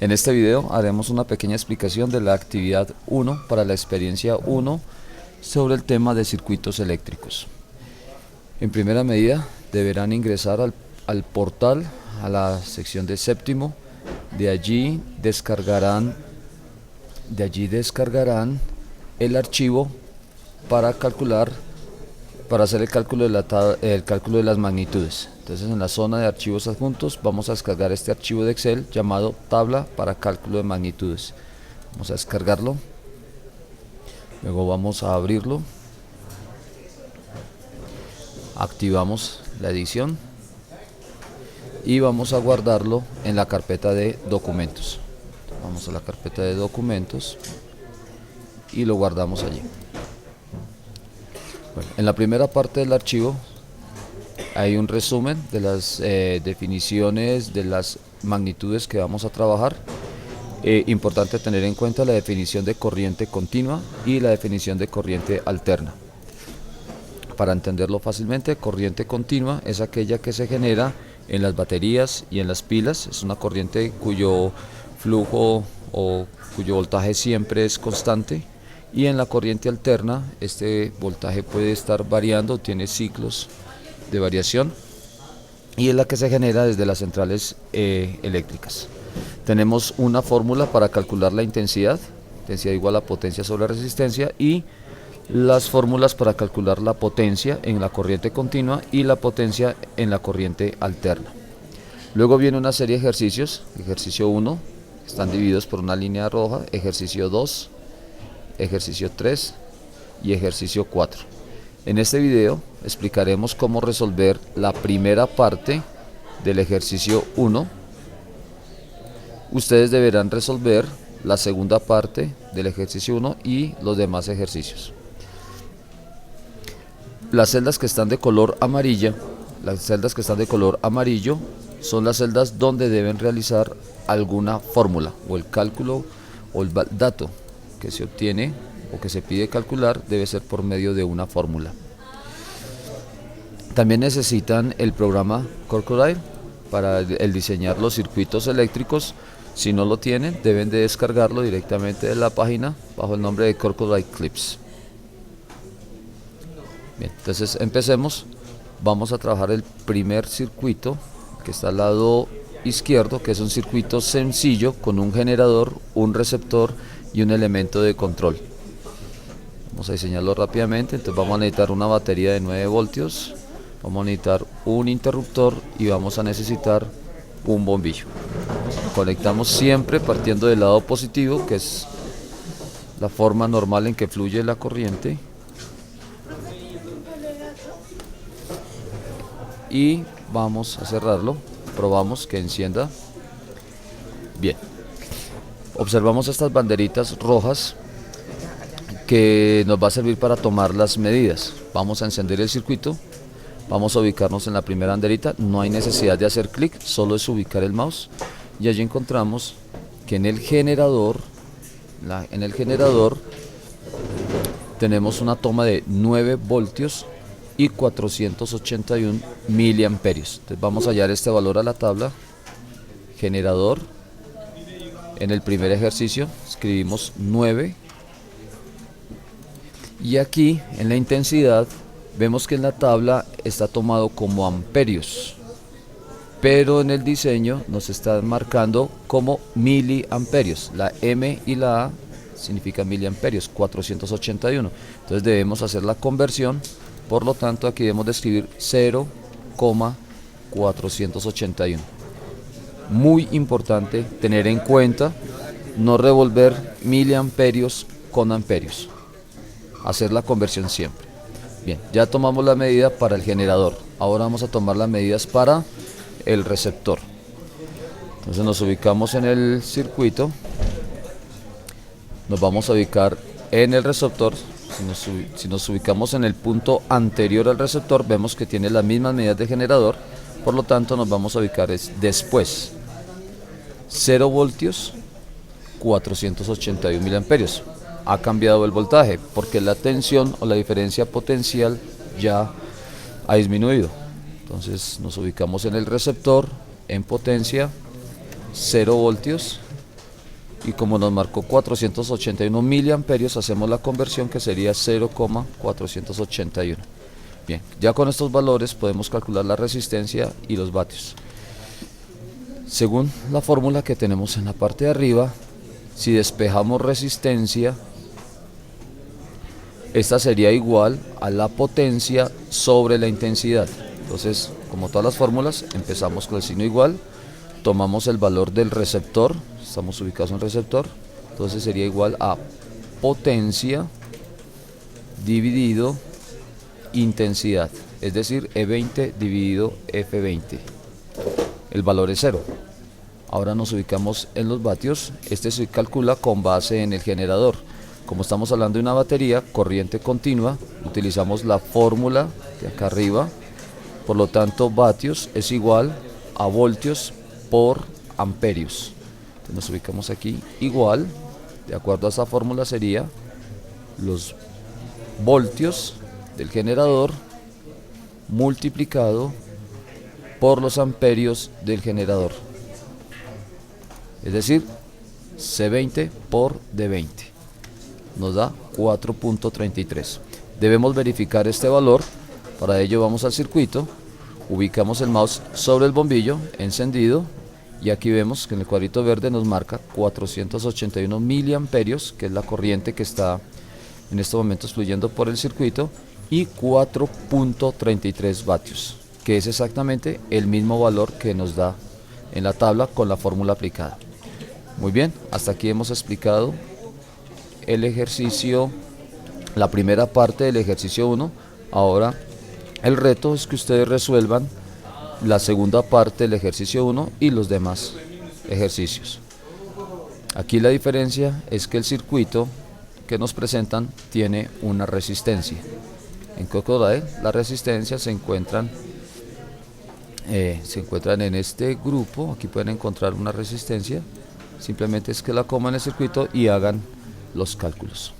En este video haremos una pequeña explicación de la actividad 1 para la experiencia 1 sobre el tema de circuitos eléctricos. En primera medida deberán ingresar al portal, a la sección de séptimo. De allí descargarán el archivo para hacer el cálculo de las magnitudes. Entonces, en la zona de archivos adjuntos vamos a descargar este archivo de Excel llamado tabla para cálculo de magnitudes. Vamos a descargarlo, luego vamos a abrirlo, activamos la edición y vamos a guardarlo en la carpeta de documentos. Vamos a la carpeta de documentos y lo guardamos allí. Bueno, en la primera parte del archivo hay un resumen de las definiciones de las magnitudes que vamos a trabajar. Importante tener en cuenta la definición de corriente continua y la definición de corriente alterna. Para entenderlo fácilmente, corriente continua es aquella que se genera en las baterías y en las pilas. Es una corriente cuyo flujo o cuyo voltaje siempre es constante. Y en la corriente alterna, este voltaje puede estar variando, tiene ciclos de variación, y es la que se genera desde las centrales eléctricas. Tenemos una fórmula para calcular la intensidad igual a potencia sobre resistencia, y las fórmulas para calcular la potencia en la corriente continua y la potencia en la corriente alterna. Luego viene una serie de ejercicios. Ejercicio 1, están divididos por una línea roja, ejercicio 2, ejercicio 3 y ejercicio 4. En este video explicaremos cómo resolver la primera parte del ejercicio 1. Ustedes deberán resolver la segunda parte del ejercicio 1 y los demás ejercicios. Las celdas que están de color amarillo son las celdas donde deben realizar alguna fórmula o el cálculo o el dato que se obtiene o que se pide calcular debe ser por medio de una fórmula. También necesitan el programa Crocodile para el diseñar los circuitos eléctricos. Si no lo tienen, deben de descargarlo directamente de la página bajo el nombre de Crocodile Clips. Bien, entonces empecemos. Vamos a trabajar el primer circuito que está al lado izquierdo, que es un circuito sencillo con un generador, un receptor y un elemento de control. Vamos a diseñarlo rápidamente. Entonces vamos a necesitar una batería de 9 voltios, vamos a necesitar un interruptor y vamos a necesitar un bombillo. Conectamos siempre partiendo del lado positivo, que es la forma normal en que fluye la corriente, y vamos a cerrarlo. Probamos que encienda. Bien, observamos estas banderitas rojas que nos va a servir para tomar las medidas. Vamos a encender el circuito, vamos a ubicarnos en la primera banderita. No hay necesidad de hacer clic, solo es ubicar el mouse y allí encontramos que en el generador tenemos una toma de 9 voltios y 481 miliamperios. Entonces vamos a hallar este valor a la tabla. Generador, en el primer ejercicio escribimos 9, y aquí en la intensidad vemos que en la tabla está tomado como amperios, pero en el diseño nos está marcando como miliamperios. La M y la A significan miliamperios, 481. Entonces debemos hacer la conversión. Por lo tanto, aquí debemos de escribir 0,481. Muy importante tener en cuenta no revolver miliamperios con amperios. Hacer la conversión siempre. Bien, ya tomamos la medida para el generador. Ahora vamos a tomar las medidas para el receptor. Entonces nos ubicamos en el circuito. Nos vamos a ubicar en el receptor. Si nos ubicamos en el punto anterior al receptor, vemos que tiene las mismas medidas de generador. Por lo tanto, nos vamos a ubicar después. 0 voltios, 481 miliamperios. Ha cambiado el voltaje porque la tensión o la diferencia potencial ya ha disminuido. Entonces nos ubicamos en el receptor, en potencia, 0 voltios, y como nos marcó 481 miliamperios, hacemos la conversión que sería 0,481. Bien, ya con estos valores podemos calcular la resistencia y los vatios. Según la fórmula que tenemos en la parte de arriba, si despejamos resistencia, esta sería igual a la potencia sobre la intensidad. Entonces, como todas las fórmulas, empezamos con el signo igual, tomamos el valor del receptor, estamos ubicados en el receptor, entonces sería igual a potencia dividido intensidad, es decir, E20 dividido F20. El valor es 0. Ahora nos ubicamos en los vatios. Este se calcula con base en el generador. Como estamos hablando de una batería, corriente continua, utilizamos la fórmula de acá arriba. Por lo tanto, vatios es igual a voltios por amperios. Entonces nos ubicamos aquí igual, de acuerdo a esta fórmula sería los voltios del generador multiplicado por los amperios del generador, es decir, C20 por D20 nos da 4.33. Debemos verificar este valor. Para ello vamos al circuito, ubicamos el mouse sobre el bombillo encendido y aquí vemos que en el cuadrito verde nos marca 481 miliamperios, que es la corriente que está en estos momentos fluyendo por el circuito, y 4.33 vatios, que es exactamente el mismo valor que nos da en la tabla con la fórmula aplicada. Muy bien, hasta aquí hemos explicado el ejercicio, la primera parte del ejercicio 1. Ahora el reto es que ustedes resuelvan la segunda parte del ejercicio 1 y los demás ejercicios. Aquí la diferencia es que el circuito que nos presentan tiene una resistencia. En Cocodile las resistencias se encuentran en este grupo. Aquí pueden encontrar una resistencia. Simplemente es que la coman en el circuito y hagan los cálculos.